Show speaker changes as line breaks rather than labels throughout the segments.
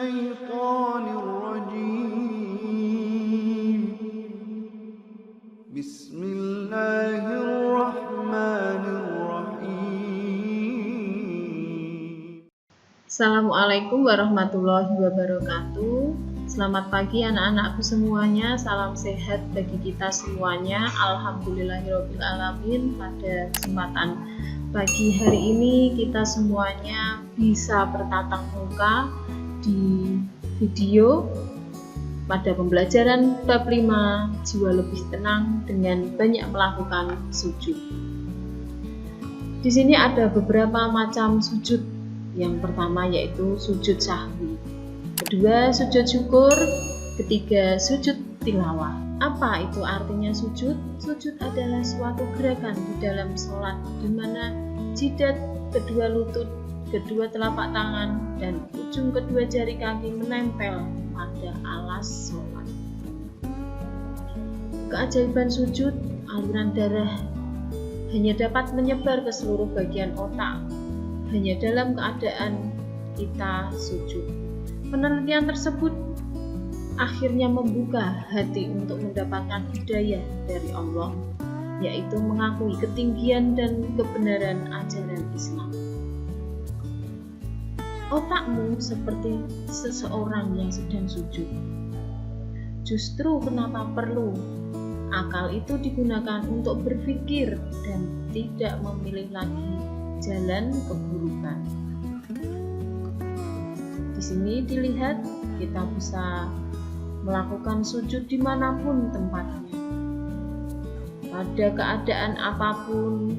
الشيطان الرجيم بسم الله الرحمن الرحيم.
Assalamualaikum warahmatullahi wabarakatuh. Selamat pagi anak-anakku semuanya. Salam sehat bagi kita semuanya. Alhamdulillahirobbilalamin. Pada kesempatan pagi hari ini kita semuanya bisa bertatap muka di video pada pembelajaran bab 5 jiwa lebih tenang dengan banyak melakukan sujud. Di sini ada beberapa macam sujud. Yang pertama yaitu sujud sahwi, kedua sujud syukur, ketiga sujud tilawah. Apa itu artinya sujud? Sujud adalah suatu gerakan di dalam sholat di mana jidat, kedua lutut, kedua telapak tangan, dan ujung kedua jari kaki menempel pada alas sholat. Keajaiban sujud, aliran darah hanya dapat menyebar ke seluruh bagian otak hanya dalam keadaan kita sujud. Penelitian tersebut akhirnya membuka hati untuk mendapatkan hidayah dari Allah, yaitu mengakui ketinggian dan kebenaran ajaran Islam. Otakmu seperti seseorang yang sedang sujud. Justru kenapa perlu akal itu digunakan untuk berpikir dan tidak memilih lagi jalan keburukan. Di sini dilihat kita bisa melakukan sujud dimanapun tempatnya. Pada keadaan apapun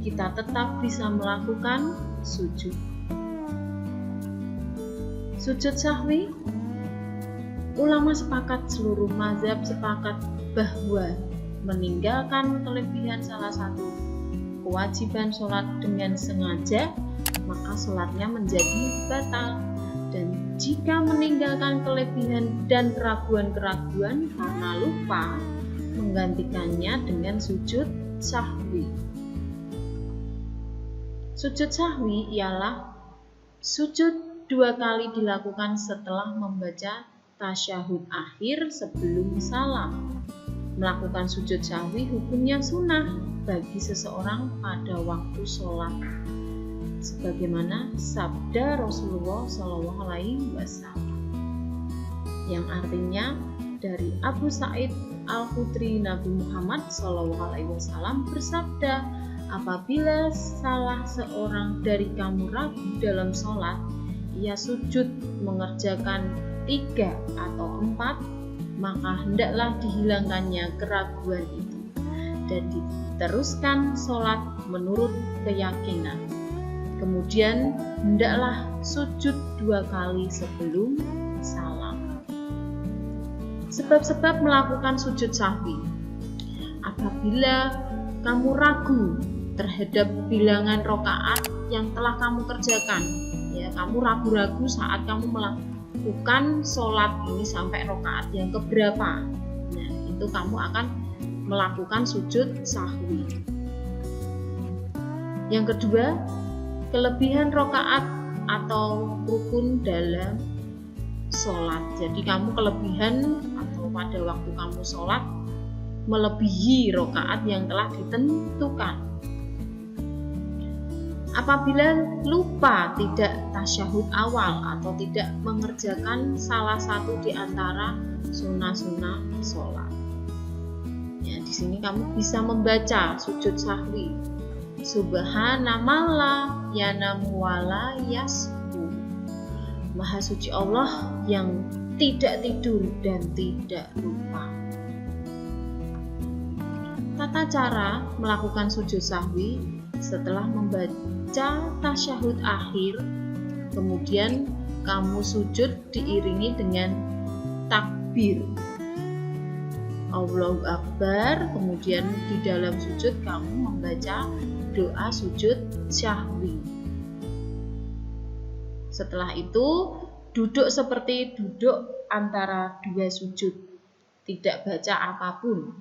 kita tetap bisa melakukan sujud. Sujud sahwi, ulama sepakat, seluruh mazhab sepakat bahwa meninggalkan kelebihan salah satu kewajiban sholat dengan sengaja, maka sholatnya menjadi batal. Dan jika meninggalkan kelebihan dan keraguan-keraguan karena lupa, menggantikannya dengan sujud sahwi. Sujud sahwi ialah sujud 2 kali dilakukan setelah membaca tasyahud akhir sebelum salam. Melakukan sujud sahwi hukumnya sunnah bagi seseorang pada waktu sholat, sebagaimana sabda Rasulullah SAW, yang artinya dari Abu Sa'id Al-Khudri, Nabi Muhammad SAW bersabda, apabila salah seorang dari kamu ragu dalam sholat, ia sujud mengerjakan 3 atau 4, maka hendaklah dihilangkannya keraguan itu dan diteruskan sholat menurut keyakinan. Kemudian hendaklah sujud 2 kali sebelum salam. Sebab-sebab melakukan sujud sahwi. Apabila kamu ragu terhadap bilangan rakaat yang telah kamu kerjakan, ya, kamu ragu-ragu saat kamu melakukan sholat ini sampai rakaat yang keberapa, nah itu kamu akan melakukan sujud sahwi. Yang kedua, kelebihan rakaat atau rukun dalam sholat. Jadi kamu kelebihan atau pada waktu kamu sholat melebihi rakaat yang telah ditentukan. Apabila lupa tidak tasyahud awal atau tidak mengerjakan salah satu di antara sunnah-sunnah sholat. Ya, di sini kamu bisa membaca sujud sahwi. Subhanallah yanamu wala yasbu. Maha suci Allah yang tidak tidur dan tidak lupa. Tata cara melakukan sujud sahwi setelah membaca tasyahud akhir, kemudian kamu sujud diiringi dengan takbir Allahu Akbar, kemudian di dalam sujud kamu membaca doa sujud syahwi. Setelah itu duduk seperti duduk antara 2 sujud, tidak baca apapun.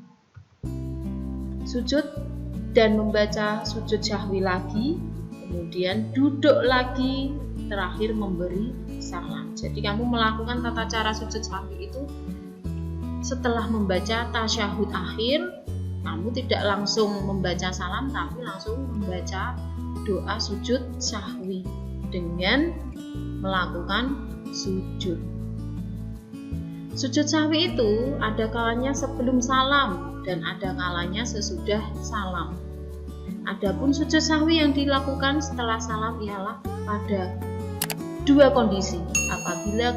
Sujud dan membaca sujud syahwi lagi, kemudian duduk lagi, terakhir memberi salam. Jadi kamu melakukan tata cara sujud sahwi itu setelah membaca tasyahud akhir, kamu tidak langsung membaca salam tapi langsung membaca doa sujud sahwi dengan melakukan sujud. Sujud sahwi itu ada kalanya sebelum salam dan ada kalanya sesudah salam. Adapun sujud sahwi yang dilakukan setelah salam ialah pada dua kondisi. Apabila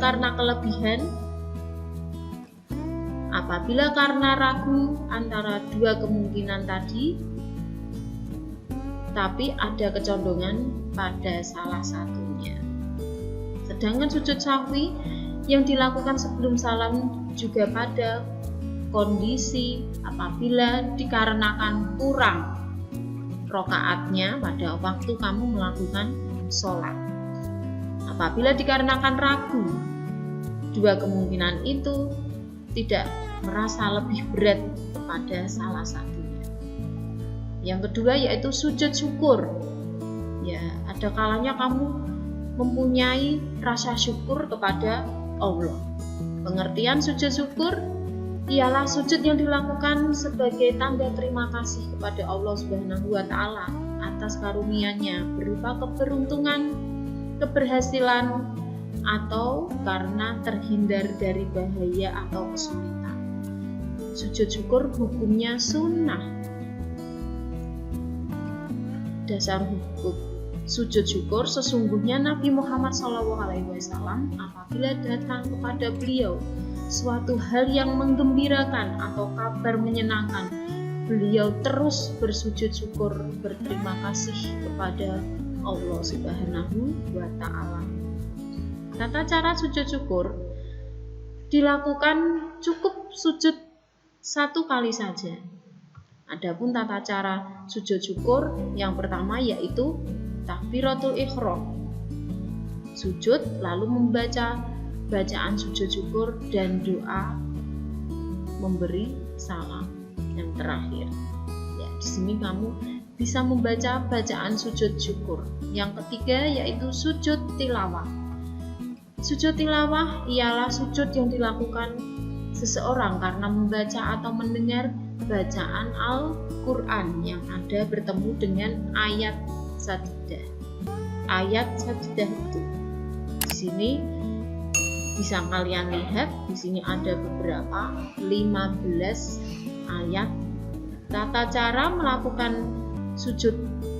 karena ragu antara dua kemungkinan tadi, tapi ada kecondongan pada salah satunya. Sedangkan sujud sahwi yang dilakukan sebelum salam juga pada kondisi apabila dikarenakan kurang rokaatnya pada waktu kamu melakukan sholat. Apabila dikarenakan ragu, dua kemungkinan itu tidak merasa lebih berat kepada salah satunya. Yang kedua yaitu sujud syukur. Ya, ada kalanya kamu mempunyai rasa syukur kepada Allah. Pengertian sujud syukur ialah sujud yang dilakukan sebagai tanda terima kasih kepada Allah Subhanahu wa Ta'ala atas karunia-Nya berupa keberuntungan, keberhasilan, atau karena terhindar dari bahaya atau kesulitan. Sujud syukur hukumnya sunnah. Dasar hukum sujud syukur, sesungguhnya Nabi Muhammad SAW apabila datang kepada beliau suatu hal yang menggembirakan atau kabar menyenangkan, beliau terus bersujud syukur berterima kasih kepada Allah Subhanahu wa Ta'ala. Tata cara sujud syukur dilakukan cukup sujud satu kali saja. Adapun tata cara sujud syukur yang pertama yaitu takbiratul ihram. Sujud lalu membaca bacaan sujud syukur dan doa memberi salam yang terakhir. Ya, di sini kamu bisa membaca bacaan sujud syukur. Yang ketiga yaitu sujud tilawah. Sujud tilawah ialah sujud yang dilakukan seseorang karena membaca atau mendengar bacaan Al-Quran yang ada bertemu dengan ayat sajdah. Ayat sajdah itu di sini bisa kalian lihat, di sini ada beberapa 15 ayat. Tata cara melakukan sujud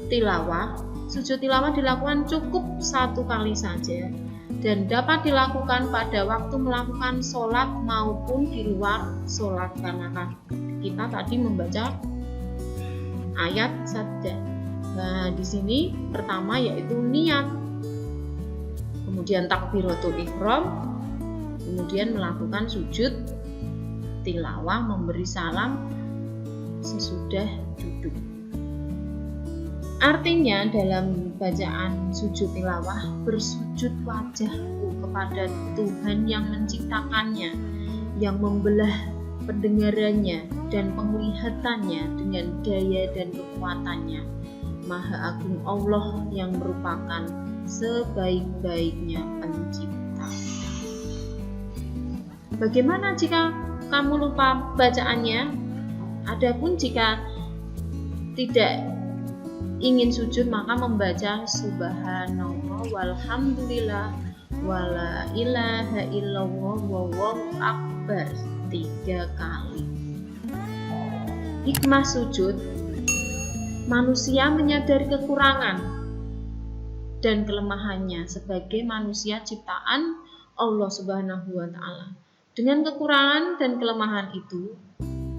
tilawah. Sujud tilawah dilakukan cukup satu kali saja dan dapat dilakukan pada waktu melakukan sholat maupun di luar sholat, karena kan kita tadi membaca ayat sajdah. Nah, di sini pertama yaitu niat, kemudian takbiratul ihram, kemudian melakukan sujud tilawah memberi salam sesudah duduk. Artinya dalam bacaan sujud tilawah, bersujud wajahku kepada Tuhan yang menciptakannya, yang membelah pendengarannya dan penglihatannya dengan daya dan kekuatannya. Maha Agung Allah yang merupakan sebaik-baiknya pencipta. Bagaimana jika kamu lupa bacaannya? Adapun jika tidak ingin sujud, maka membaca subhanallah walhamdulillah wala ilaha illallah wallahu akbar 3 kali. Hikmah sujud: manusia menyadari kekurangan dan kelemahannya sebagai manusia ciptaan Allah Subhanahu wa Ta'ala. Dengan kekurangan dan kelemahan itu,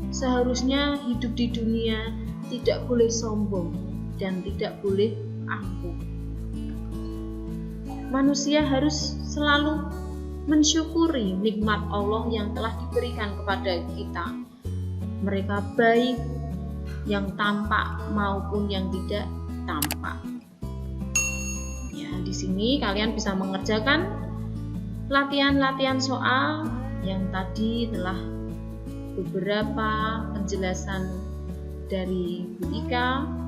seharusnya hidup di dunia tidak boleh sombong dan tidak boleh angkuh. Manusia harus selalu mensyukuri nikmat Allah yang telah diberikan kepada kita. Mereka baik, yang tampak maupun yang tidak tampak. Ya, di sini kalian bisa mengerjakan latihan-latihan soal yang tadi telah beberapa penjelasan dari Bu Ika.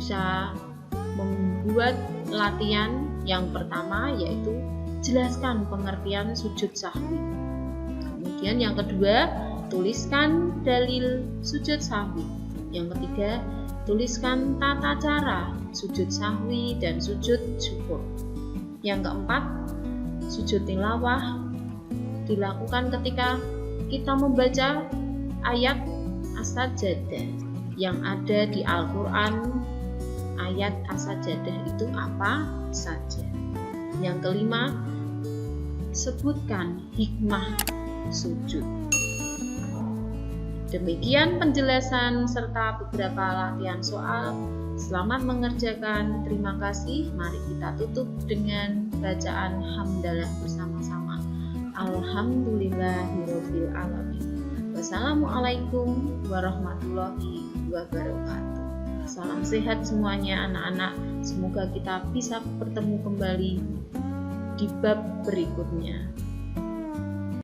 Bisa membuat latihan yang pertama yaitu jelaskan pengertian sujud sahwi. Kemudian yang kedua, tuliskan dalil sujud sahwi. Yang ketiga, tuliskan tata cara sujud sahwi dan sujud syukur. Yang keempat, sujud tilawah dilakukan ketika kita membaca ayat as-sajdah yang ada di Al-Quran. Ayat as-sajdah itu apa saja. Yang kelima, sebutkan hikmah sujud. Demikian penjelasan serta beberapa latihan soal. Selamat mengerjakan. Terima kasih. Mari kita tutup dengan bacaan hamdalah bersama-sama. Alhamdulillahirabbil alamin. Wassalamualaikum warahmatullahi wabarakatuh. Salam sehat semuanya anak-anak. Semoga kita bisa bertemu kembali di bab berikutnya.